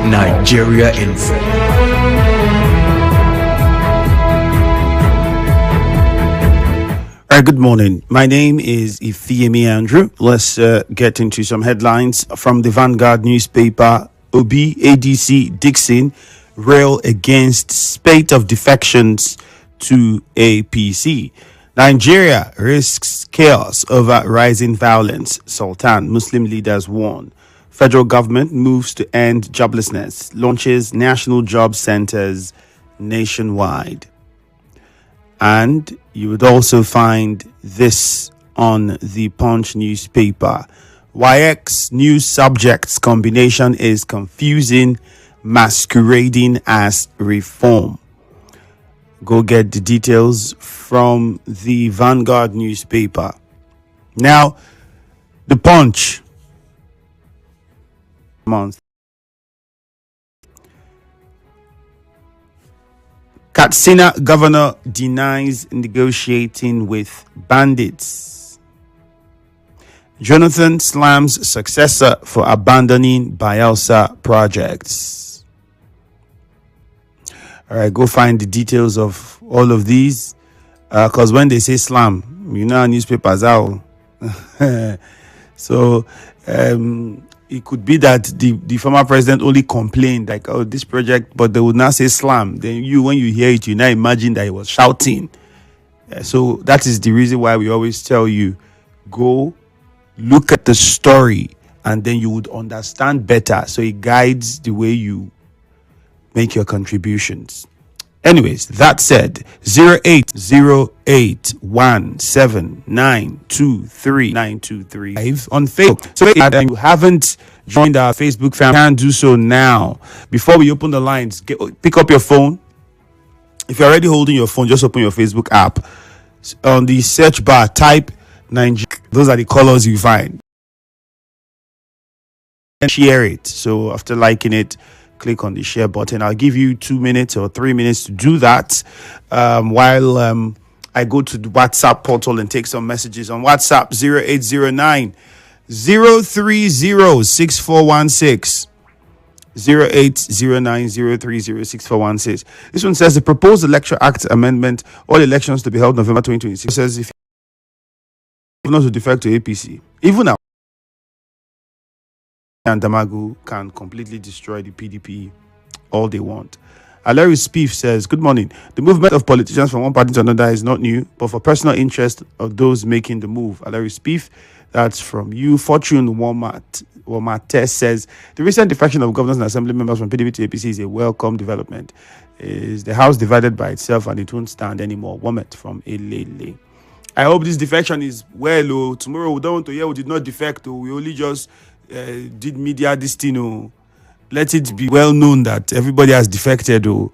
Nigeria Info. All right, good morning. My name is Ifiemi Andrew. Let's get into some headlines from the Vanguard newspaper. Obi ADC Dixon rail against spate of defections to APC. Nigeria risks chaos over rising violence. Sultan, Muslim leaders warn. Federal government moves to end joblessness, launches national job centers nationwide. And you would also find this on the Punch newspaper. YX new subjects combination is confusing, masquerading as reform. Go get the details from the Vanguard newspaper. Now, the Punch month. Katsina governor denies negotiating with bandits. Jonathan slams successor for abandoning Bielsa projects. All right, go find the details of all of these. Because when they say slam, you know how newspapers are. So, it could be that the former president only complained like, oh, this project, but they would not say slam. Then when you hear it, you now imagine that he was shouting. So that is the reason why we always tell you, go look at the story and then you would understand better. So it guides the way you make your contributions. Anyways, that said, 080817923 on Facebook. So if you haven't joined our Facebook family, you can do so now. Before we open the lines, pick up your phone. If you're already holding your phone, just open your Facebook app. On the search bar, type Nigeria. Those are the colors you find. And share it. So after liking it, click on the share button. I'll give you 2 minutes or 3 minutes to do that while I go to the WhatsApp portal and take some messages on WhatsApp. 0809 030 6416 0809 030 6416. This one says the proposed Electoral Act amendment, all elections to be held November 2026, says if not to defect to APC, even now and Damagu can completely destroy the PDP all they want. Larry Spieth says, good morning. The movement of politicians from one party to another is not new, but for personal interest of those making the move. Larry Spieth, that's from you. Fortune Womate says, the recent defection of governors and assembly members from PDP to APC is a welcome development. Is the house divided by itself and it won't stand anymore? Womet from Elele. I hope this defection is well. Tomorrow we don't want to hear we did not defect. We only just did media this thing. Let it be well known that everybody has defected. Lorenzo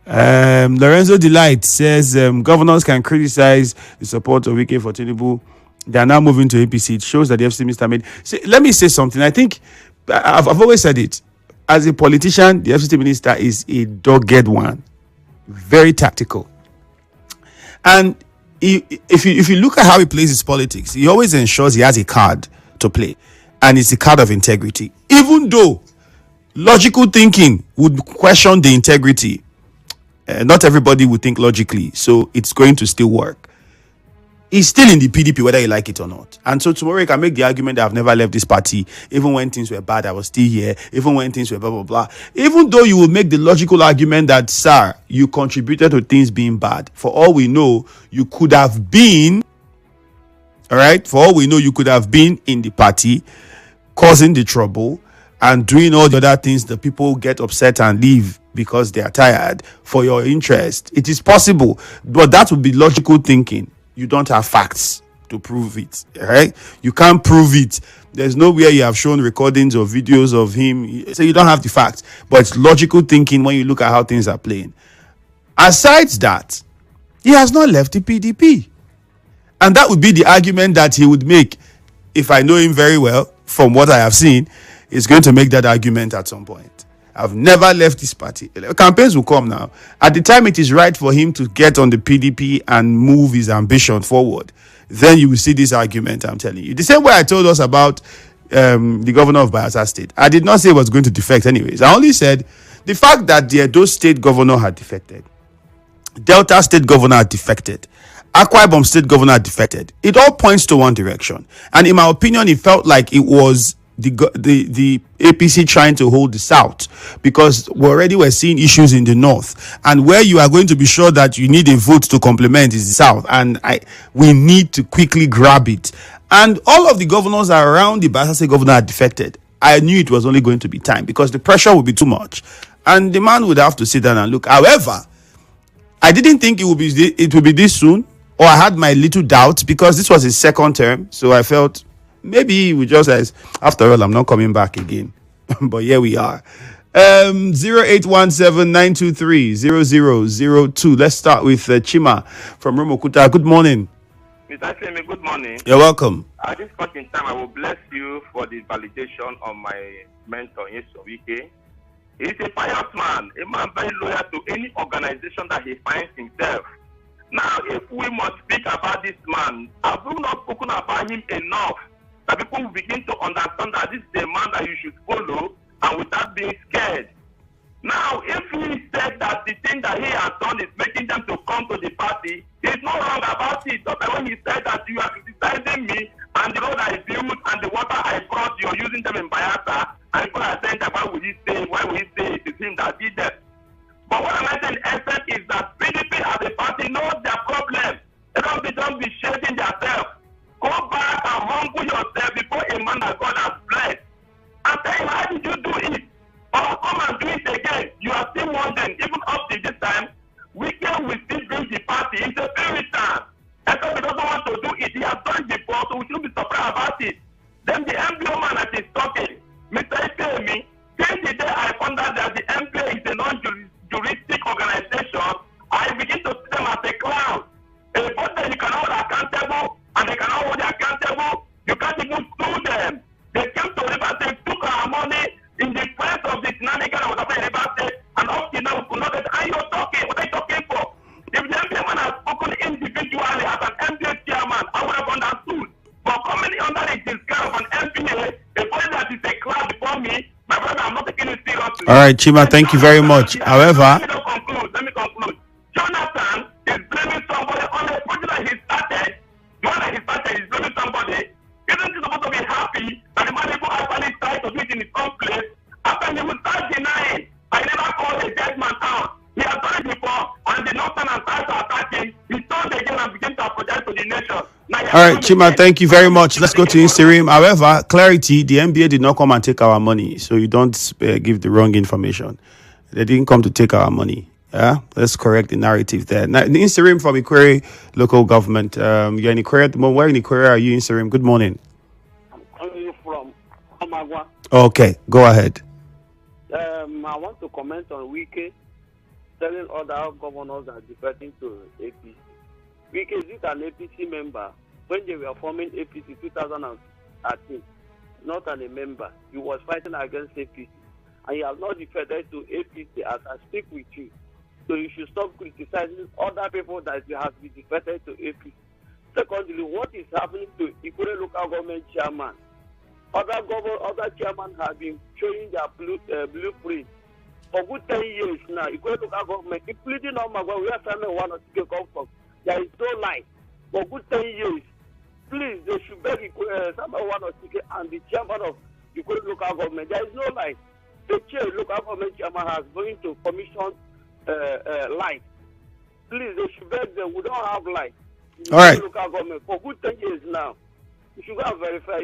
Delight says governors can criticize the support of Wike for Tinubu. They are now moving to APC. It shows that the FCC minister made. Let me say something. I think I've always said it. As a politician, the FCC minister is a dogged one, very tactical. And if you look at how he plays his politics, he always ensures he has a card to play, and it's a card of integrity. Even though logical thinking would question the integrity, not everybody would think logically, so it's going to still work. He's still in the PDP whether you like it or not, and so tomorrow you can make the argument that I've never left this party. Even when things were bad, I was still here. Even when things were blah blah blah. Even though you will make the logical argument that, sir, you contributed to things being bad. For all we know, you could have been. All right, for all we know, you could have been in the party, causing the trouble and doing all the other things that people get upset and leave because they are tired for your interest. It is possible, but that would be logical thinking. You don't have facts to prove it, right? You can't prove it. There's nowhere you have shown recordings or videos of him, so you don't have the facts. But it's logical thinking when you look at how things are playing. Aside that, he has not left the PDP. And that would be the argument that he would make. If I know him very well, from what I have seen, he's going to make that argument at some point. I've never left this party. Campaigns will come now. At the time it is right for him to get on the PDP and move his ambition forward, then you will see this argument I'm telling you. The same way I told us about the governor of Bayelsa State. I did not say he was going to defect anyways. I only said the fact that the Edo State governor had defected, Delta State governor had defected, Akwa Ibom State governor had defected. It all points to one direction. And in my opinion, it felt like it was the APC trying to hold the South, because we already were seeing issues in the North, and where you are going to be sure that you need a vote to complement is the South, and we need to quickly grab it. And all of the governors around the Bayelsa State governor had defected. I knew it was only going to be time, because the pressure would be too much, and the man would have to sit down and look. However, I didn't think it would be this soon, or I had my little doubts, because this was his second term, so I felt maybe we just as, after all, I'm not coming back again. But here we are. 0817-923-0002. Let's start with Chima from Romokuta. Good morning. Mr. Ifiemi, good morning. You're welcome. At this point in time, I will bless you for the validation of my mentor, Wike. He's a pious man, a man very loyal to any organization that he finds himself. Now, if we must speak about this man, have we not spoken about him enough that people will begin to understand that this is a man that you should follow and without being scared? Now, if he said that the thing that he has done is making them to come to the party, he's not wrong about it. But when he said that you are criticizing me and the road I built and the water I brought, you're using them in Bayelsa, and people are saying that why would he say it is him that did that? But what I'm saying in essence is that PDP as a party knows their problem. They don't be shading themselves. Go back and humble yourself before a man that God has blessed. And tell him, how did you do it? Or come and do it again. You are still wondering, even up to this time, Weekend will still bring the party. It's a Puritan. And so he doesn't want to do it. He has done it before, so we shouldn't be surprised about it. Then the MPO man that is talking, Mr. Ifiemi, since the day I found out that the MPO is a non-juristic organization, I begin to see them as a clown. A body you cannot hold accountable, and they cannot hold you accountable. You can't even sue them. They came to River State, took our money in the face of the shenanigan that was happening in River State, and up to now we could not get. And you're talking, what are you talking for? If the MPA man has spoken individually as an MPA chairman, I would have understood. But coming under the discount of an MPA, a body that is a clown before me, my brother, I'm not taking it seriously. All right, Chima, thank you very much. However, let me conclude. Jonathan is blaming somebody on a project that he started. The one that he started is blaming somebody. Isn't he supposed to be happy that the man who actually tried to do it in his own place? After he will start denying, I never called a dead man out. He has done it before, and the northern and south to attack him. He turned again and began to apologize to the nation. All right, Chima, thank you very much. Let's go to Instagram. However, clarity, the NBA did not come and take our money, so you don't give the wrong information. They didn't come to take our money. Yeah, let's correct the narrative there. Now, the Instagram from Ikwere local government. You're in Ikwere at the moment. Where in Ikwere are you, Instagram? Good morning. I'm calling you from Amagwa. Okay, go ahead. I want to comment on Wike telling other governors that defecting to APC. Wike is an APC member. When they were forming APC 2013, not a member. He was fighting against APC. And he has not defected to APC as I speak with you. So you should stop criticizing other people that you have been defected to APC. Secondly, what is happening to Ikwere local government chairman? Other chairmen have been showing their blueprint for good 10 years now. Ikwere local government, including Omagwa, where family one or two come from, there is no light. For good 10 years, please, they should beg Samuel one or two and the chairman of Ikwere local government. There is no light. The local government chairman has going to commission light. Please, they should beg them. We don't have light. All right. Local government for good 10 years now. You should go and verify.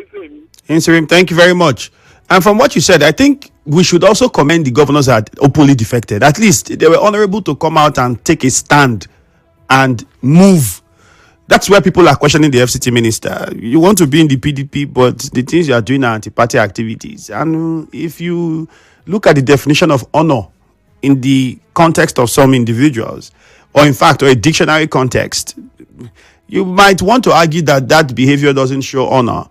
Instagram, thank you very much. And from what you said, I think we should also commend the governors that openly defected. At least they were honorable to come out and take a stand and move. That's where people are questioning the FCT minister. You want to be in the PDP, but the things you are doing are anti-party activities. And if you look at the definition of honor in the context of some individuals, or in fact, or a dictionary context, you might want to argue that that behavior doesn't show honor.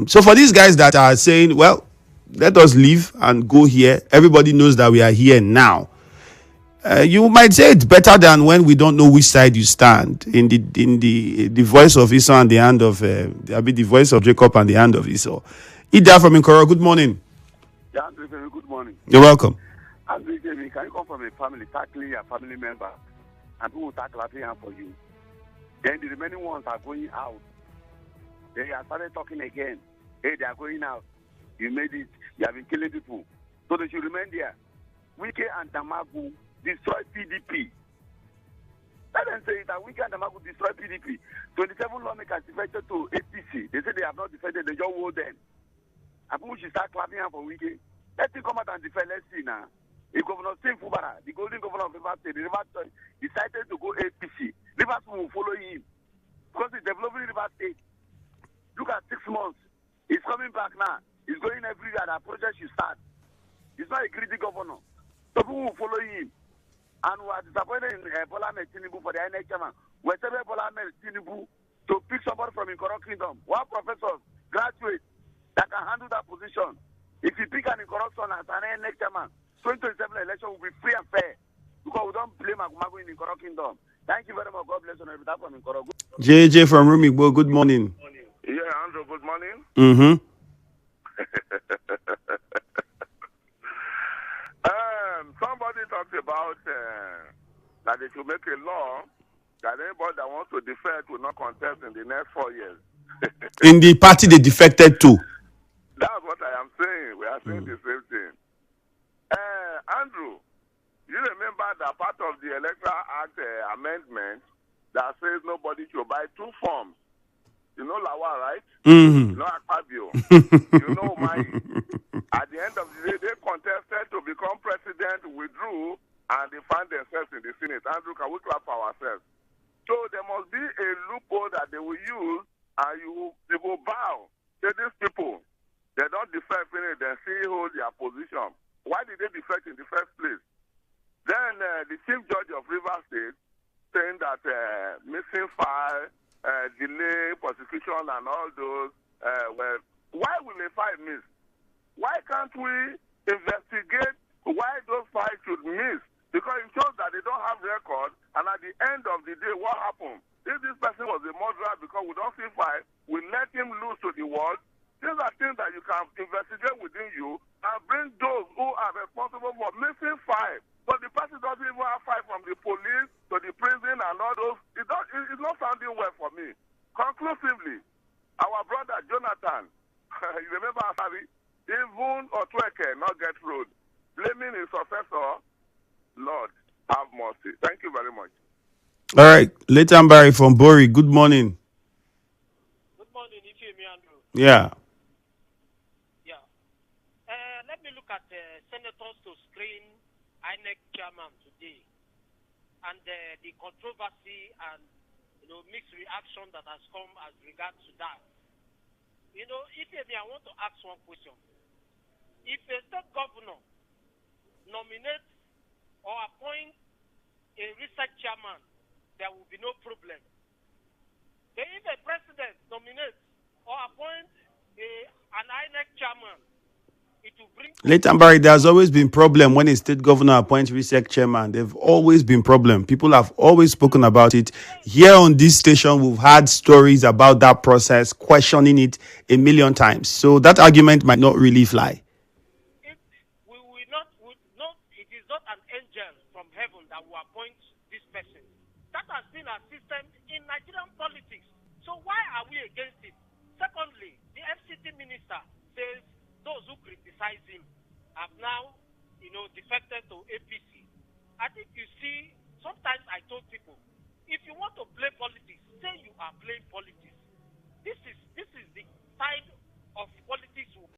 So for these guys that are saying, well, let us leave and go here, everybody knows that we are here now. You might say it's better than when we don't know which side you stand. In the voice of Esau and the hand of the voice of Jacob and the hand of Esau. Ida from Nkoro, good morning. Yeah, Andrew, good morning. You're welcome. Andrew, can you come from a family, tackling your family member, and who will tackle clapping hand for you? Then the remaining ones are going out. They have started talking again. Hey, they are going out. You made it. You have been killing people. So they should remain there. Wike and Damagu destroy PDP. Let them say that Wike and Damagu destroy PDP. 27 lawmakers defected to APC. They say they have not defended. They just hold them. And people should start clapping hand for Wike. Let him come out and defend. Let's see now. If Governor Sim Fubara, the golden governor of Rivers State, the Rivers State decided to go APC, Rivers will follow him. Because he's developing Rivers State. Look at 6 months. He's coming back now. He's going everywhere. That project should start. He's not a greedy governor. So people will follow him. And we are disappointed in Bola Ahmed Tinubu for the INEC chairman. We're telling Bola Ahmed Tinubu to pick somebody from Nkoro Kingdom. One professor, graduate, that can handle that position. If you pick an Nkoro son as an INEC chairman, 2027 election will be free and fair. Because we don't blame Agumago in Nkoro Kingdom. Thank you very much. God bless you. That from Nkoro. JJ from Rumigbo, good morning. Yeah, Andrew, good morning. Mm-hmm. Somebody talked about that they should make a law that anybody that wants to defect will not contest in the next 4 years. In the party they defected to. That's what I am saying. We are saying the same thing. Andrew, you remember that part of the Electoral Act amendment that says nobody should buy 2 forms. You know Lawa, right? Mm-hmm. You know Akpabio. You know Mai. At the end of the day, they contested to become president, withdrew, and they found themselves in the Senate. Andrew, can we clap for ourselves? So there must be a loophole that they will use, and you will bow to these people. They don't defect, they still hold their position. Why did they defect in the first place? Then the chief judge of Rivers State saying that missing file, delay, prosecution, and all those, why will a file miss? Why can't we investigate why those files should miss? Because it shows that they don't have record, and at the end of the day, what happened? If this person was a murderer because we don't see file, we let him loose to the world. These are things that you can investigate within you and bring those who are responsible for missing file. But the person doesn't even have file from the police to the prison and all those. It's not sounding well for me. Conclusively, our brother Jonathan, you remember Harry? Even Otweke not get road. Blaming his successor, Lord, have mercy. Thank you very much. All right. Leighton Barry from Bori, good morning. Good morning, Ifiemi Andrew. Yeah. Yeah. Let me look at senators to screen INEC chairman today and the controversy and mixed reaction that has come as regards to that. Ifiemi, I want to ask one question. If a state governor nominates or appoints a research chairman, there will be no problem. Then if a president nominates or appoints an INEC chairman, it will bring... Leighton Barry, there's always been problem when a state governor appoints research chairman. There've always been problem. People have always spoken about it. Here on this station, we've had stories about that process, questioning it a million times. So that argument might not really fly. It is not an angel from heaven that will appoint this person. That has been our system in Nigerian politics. So why are we against it? Secondly, the FCT minister says those who criticize him have now, defected to APC. I think you see, sometimes I told people,